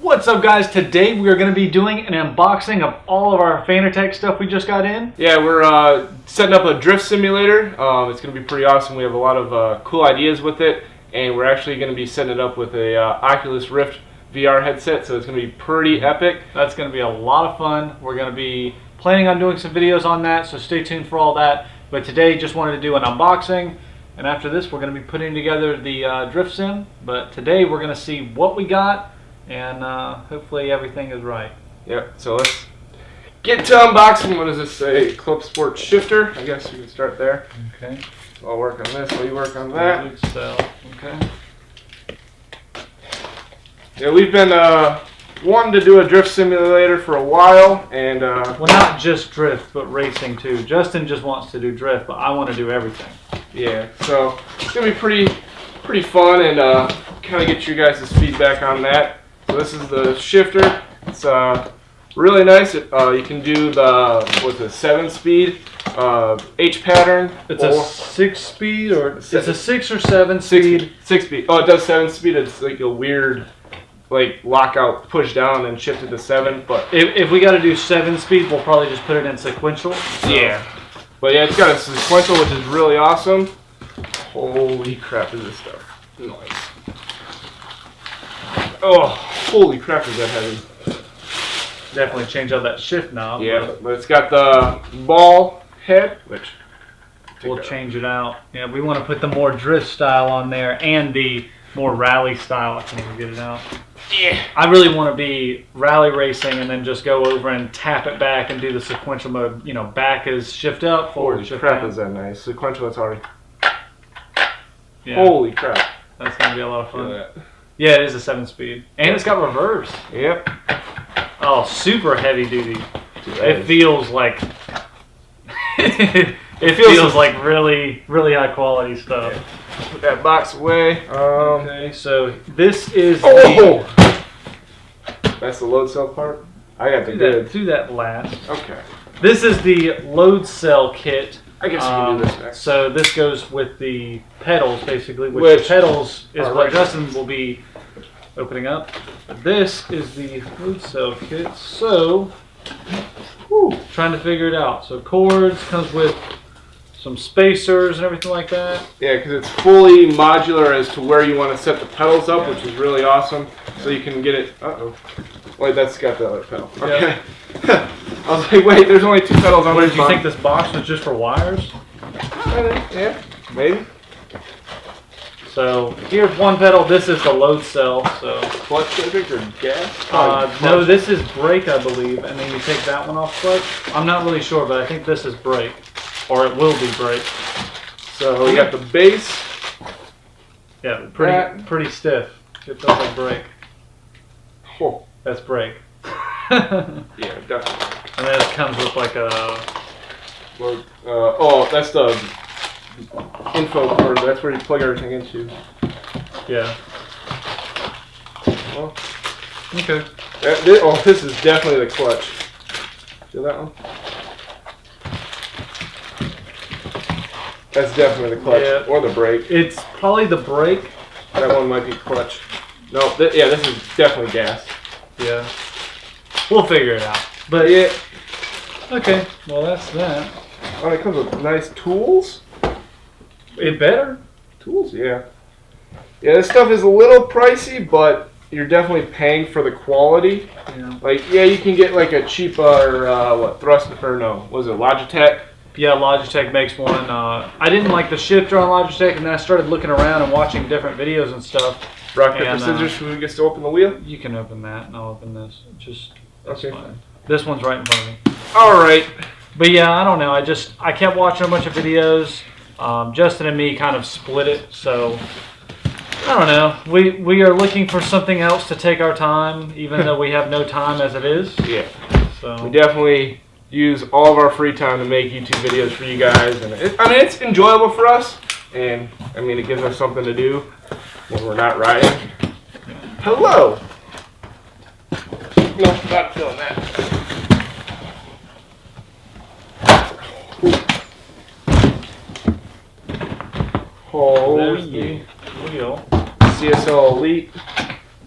What's up, guys? Today we are going to be doing an unboxing of all of our Fanatec stuff we just got in. Yeah, we're setting up a drift simulator. It's going to be pretty awesome. We have a lot of cool ideas with it, and we're actually going to be setting it up with a Oculus Rift VR headset, so it's going to be pretty epic. That's going to be a lot of fun. We're going to be planning on doing some videos on that, so stay tuned for all that. But today just wanted to do an unboxing, and after this we're going to be putting together the drift sim. But today we're going to see what we got, and hopefully everything is right. Yep, so let's get to unboxing. What does this say? Club Sport Shifter. I guess you can start there. Okay. So I'll work on this while you work on that. Okay. Yeah, we've been wanting to do a drift simulator for a while, and well, not just drift, but racing too. Justin just wants to do drift, but I want to do everything. Yeah, so it's gonna be pretty fun, and kind of get you guys' feedback on that. So this is the shifter. It's really nice. You can do the 7-speed H pattern. It's a 6-speed, or it's a 6 or 7-speed. 6-speed. Oh, it does 7-speed. It's like a weird, like lockout, push down, and shift it to 7. But if we got to do 7-speed, we'll probably just put it in sequential. So. Yeah. But yeah, it's got a sequential, which is really awesome. Holy crap, is this stuff nice. Oh, holy crap, is that heavy. Definitely change out that shift knob. Yeah, but it's got the ball head, which we'll change it out. Yeah, we want to put the more drift style on there and the more rally style. I can't even get it out. Yeah. I really want to be rally racing and then just go over and tap it back and do the sequential mode. You know, back is shift up, forward holy shift crap, down. is that nice. Sequential, it's already. Yeah. Holy crap. That's going to be a lot of fun. That. Yeah, it is a 7-speed. And it's got reverse. Yep. Oh, super heavy duty. Dude, It feels like it feels like really high quality stuff. Yeah. Put that box away. Okay, so this is that's the load cell part. I got the do that last. Okay. This is the load cell kit. I guess you can do this next. So this goes with the pedals, basically, which the pedals is what right. Justin will be opening up. This is the load cell kit. So, trying to figure it out. So cords, comes with some spacers and everything like that. Yeah, because it's fully modular as to where you want to set the pedals up, which is really awesome. So you can get it. Wait, that's got the other pedal. Okay. Yeah. I was like, wait, there's only 2 pedals on this. Did you think this box was just for wires? Yeah, maybe. So here's one pedal. This is the load cell. So clutch, I think, or gas? no, this is brake, I believe, and then you take that one off clutch. I'm not really sure, but I think this is brake, or it will be brake. So we got the base. Yeah, pretty stiff. It feels like brake. Oh. That's brake. Yeah, definitely. And then it comes with like a. That's the info cord. That's where you plug everything into. Yeah. Well, okay. This is definitely the clutch. See that one? That's definitely the clutch, yeah. Or the brake. It's probably the brake. That one might be clutch. No, yeah, this is definitely gas. Yeah. We'll figure it out. But yeah. Okay. Well, that's that. Oh, it comes with nice tools. It better. Tools, yeah. Yeah, this stuff is a little pricey, but you're definitely paying for the quality. Yeah. Like, yeah, you can get like a cheaper Logitech? Yeah, Logitech makes one. I didn't like the shifter on Logitech, and then I started looking around and watching different videos and stuff. Rock, paper, scissors, who gets to open the wheel? You can open that, and I'll open this. That's okay. fine. This one's right in front of me. Alright. But yeah, I don't know. I kept watching a bunch of videos. Justin and me kind of split it, so I don't know. We are looking for something else to take our time, even though we have no time as it is. Yeah. So we definitely use all of our free time to make YouTube videos for you guys, and it's enjoyable for us, and it gives us something to do when we're not riding. Hello. No, not feeling that. Holy wheel. CSL Elite.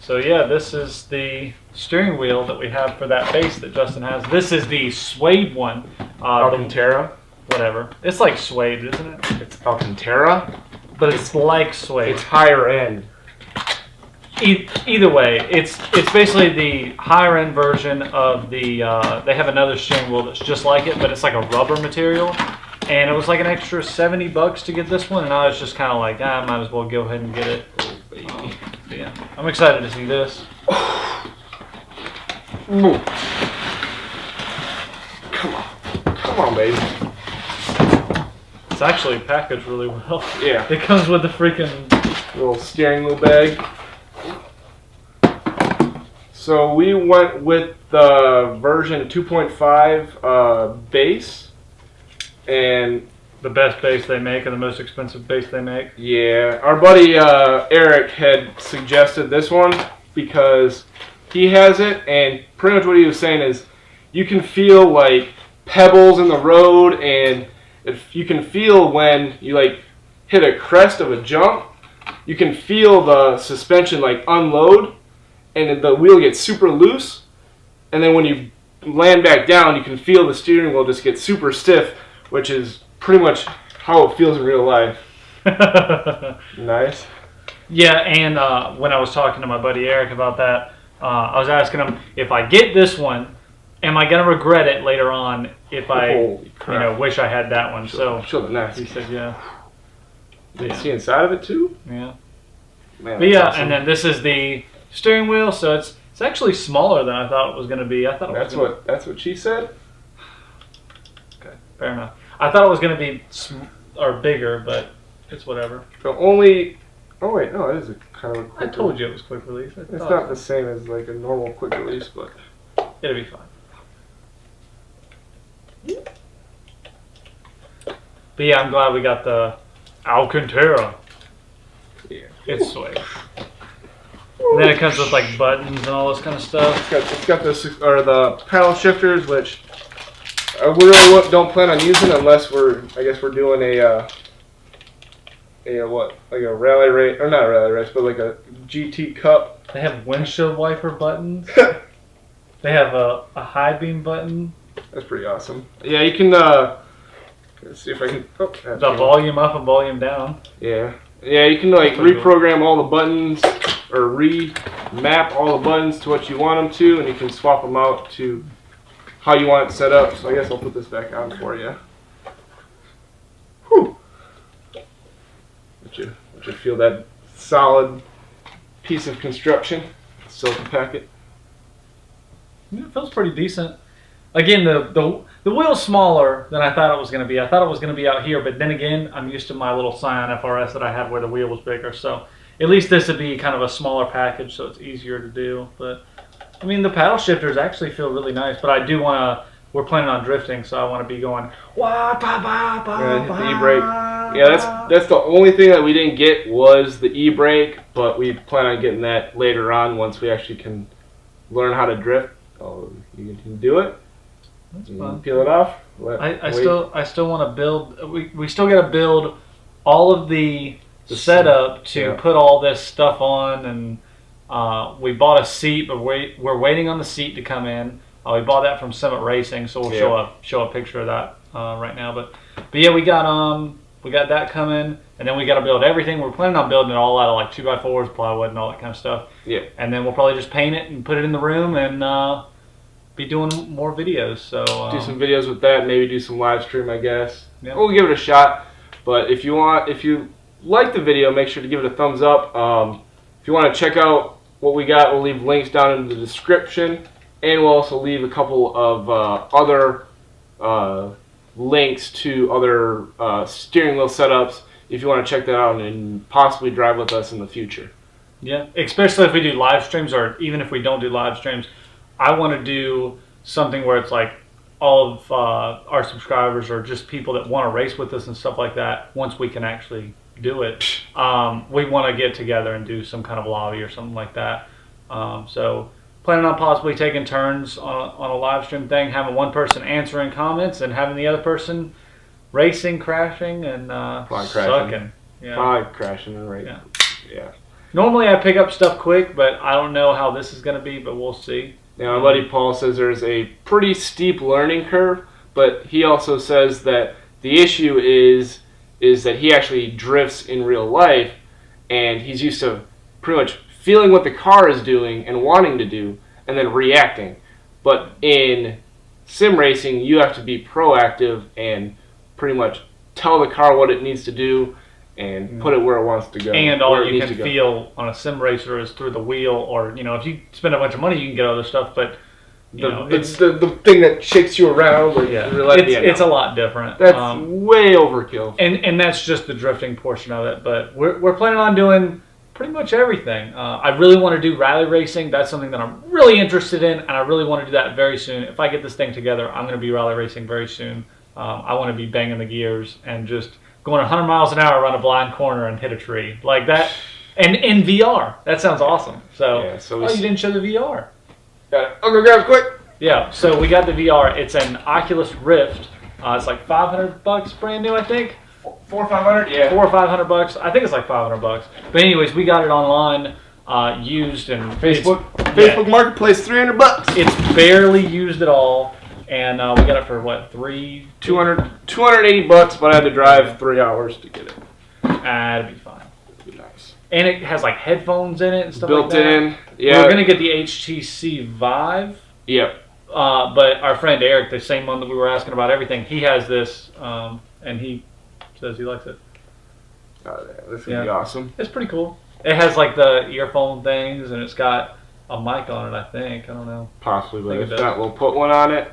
So yeah, this is the steering wheel that we have for that base that Justin has. This is the suede one. Alcantara? Whatever. It's like suede, isn't it? It's Alcantara? But it's like suede. It's higher end. Either way, it's basically the higher end version of the. They have another steering wheel that's just like it, but it's like a rubber material, and it was like an extra $70 to get this one, and I was just kind of like, I might as well go ahead and get it. But yeah, I'm excited to see this. Ooh. Come on, baby. It's actually packaged really well. Yeah. It comes with the freaking little steering wheel bag. So we went with the version 2.5 base, and the best base they make and the most expensive base they make. Yeah, our buddy Eric had suggested this one because he has it, and pretty much what he was saying is you can feel like pebbles in the road, and if you can feel when you like hit a crest of a jump, you can feel the suspension like unload, and the wheel gets super loose, and then when you land back down, you can feel the steering wheel just get super stiff, which is pretty much how it feels in real life. Nice. Yeah, and when I was talking to my buddy Eric about that, I was asking him, if I get this one, am I going to regret it later on if I wish I had that one? Show the nice. He said, yeah. Did you see inside of it too? Yeah. Man, but yeah, awesome. and then this is the steering wheel, so it's actually smaller than I thought it was going to be. I thought that's what she said. Okay, fair enough. I thought it was going to be bigger, but it's whatever. The only oh wait, no, it is a kind of a quick. I told you it was quick release. It's not the same as like a normal quick release, but it'll be fine. But yeah, I'm glad we got the Alcantara. Yeah, it's sweet. And then it comes with like buttons and all this kind of stuff. It's got the paddle shifters, which we really don't plan on using unless we're doing a rally race, or not a rally race, but like a GT Cup. They have windshield wiper buttons. They have a high beam button. That's pretty awesome. Yeah, you can. Let's see if I can. Oh, the volume up and volume down. Yeah, you can like reprogram all the buttons or remap all the buttons to what you want them to, and you can swap them out to how you want it set up. So I guess I'll put this back on for you. Whew. Would you feel that solid piece of construction? Silicon packet. Yeah, it feels pretty decent. Again, the wheel's smaller than I thought it was going to be. I thought it was going to be out here, but then again, I'm used to my little Scion FRS that I had where the wheel was bigger. So at least this would be kind of a smaller package, so it's easier to do. But I mean, the paddle shifters actually feel really nice. But I do want to. We're planning on drifting, so I want to be going. Wah, ba, ba, ba, ba, the e-brake. Yeah, that's the only thing that we didn't get was the e-brake, but we plan on getting that later on once we actually can learn how to drift. Oh, you can do it. That's fun. Peel it off. I still want to build. We still got to build all of the setup to put all this stuff on, and we bought a seat, but we're waiting on the seat to come in. We bought that from Summit Racing, so we'll show a picture of that right now. But yeah, we got that coming, and then we got to build everything. We're planning on building it all out of like 2x4s, plywood, and all that kind of stuff. Yeah. And then we'll probably just paint it and put it in the room and be doing more videos. So do some videos with that. Maybe do some live stream, I guess. Yeah. We'll give it a shot. But if you like the video, make sure to give it a thumbs up. If you want to check out what we got, we'll leave links down in the description. And we'll also leave a couple of other links to other steering wheel setups if you want to check that out and possibly drive with us in the future. Yeah, especially if we do live streams, or even if we don't do live streams, I want to do something where it's like all of our subscribers or just people that want to race with us and stuff like that. Once we can actually do it, we want to get together and do some kind of lobby or something like that. So planning on possibly taking turns on a live stream thing, having one person answering comments and having the other person racing, crashing, and sucking. Yeah. Probably crashing and racing. Yeah. Normally I pick up stuff quick, but I don't know how this is going to be, but we'll see. Now, my buddy Paul says there's a pretty steep learning curve, but he also says that the issue is that he actually drifts in real life, and he's used to pretty much feeling what the car is doing and wanting to do, and then reacting. But in sim racing, you have to be proactive and pretty much tell the car what it needs to do and put it where it wants to go. And all you can feel on a sim racer is through the wheel, or if you spend a bunch of money, you can get other stuff. But it's the thing that shakes you around. It's a lot different. That's way overkill. And that's just the drifting portion of it. But we're planning on doing pretty much everything. I really want to do rally racing. That's something that I'm really interested in, and I really want to do that very soon. If I get this thing together, I'm going to be rally racing very soon. I want to be banging the gears and just going 100 miles an hour around a blind corner and hit a tree like that, and in VR. That sounds awesome. So you didn't show the VR. I'll go grab it quick. Yeah, so we got the VR. It's an Oculus Rift. It's like $500 brand new, I think. $400 or $500? Yeah. $400 or $500. I think it's like $500. But anyways, we got it online, used, and Facebook Marketplace, $300. It's barely used at all. And we got it for what, $280, but I had to drive 3 hours to get it. It'd be fine. It'd be nice. And it has like headphones in it and stuff built like that. in. Yeah. We're gonna get the HTC Vive. Yep. But our friend Eric, the same one that we were asking about everything, he has this, and he says he likes it. Oh, yeah, this would be awesome. It's pretty cool. It has like the earphone things, and it's got a mic on it, I think. I don't know. Possibly, but if not, we'll put one on it.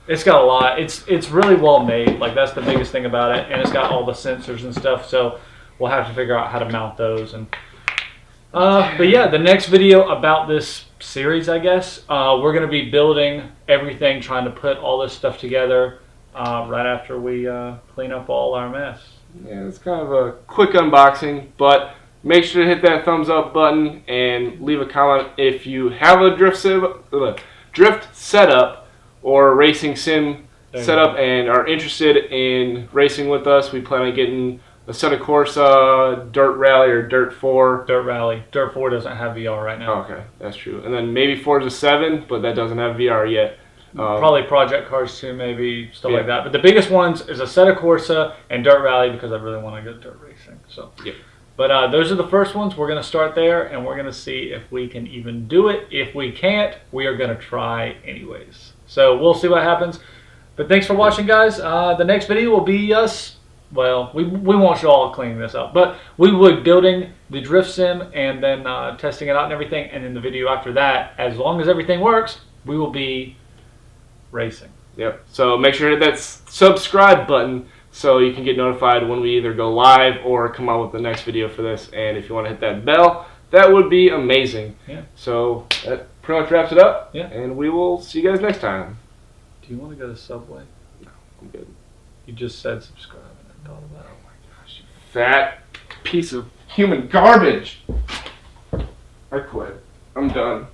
It's got a lot. It's really well made. Like, that's the biggest thing about it, and it's got all the sensors and stuff. So we'll have to figure out how to mount those. And but yeah, the next video about this series, I guess, we're gonna be building everything, trying to put all this stuff together right after we clean up all our mess. Yeah, it's kind of a quick unboxing, but make sure to hit that thumbs up button and leave a comment if you have a drift setup or racing sim setup and are interested in racing with us. We plan on getting a Assetto Corsa, Dirt Rally, or Dirt 4. Dirt Rally. Dirt 4 doesn't have VR right now. Oh, okay, that's true. And then maybe Forza 7, but that doesn't have VR yet. Probably Project Cars 2, maybe, stuff like that. But the biggest ones is Assetto Corsa and Dirt Rally, because I really want to get dirt racing. So. Yeah. But those are the first ones. We're going to start there, and we're going to see if we can even do it. If we can't, we are going to try anyways. So we'll see what happens. But thanks for watching, guys. The next video will be us. Well, we won't show all cleaning this up, but we will be building the drift sim and then testing it out and everything. And then the video after that, as long as everything works, we will be racing. Yep. So make sure to hit that subscribe button so you can get notified when we either go live or come out with the next video for this. And if you want to hit that bell, that would be amazing. Yeah. So that pretty much wraps it up. Yeah. And we will see you guys next time. Do you want to go to Subway? No, I'm good. You just said subscribe and I thought about it. Oh my gosh, you fat piece of human garbage. I quit. I'm done.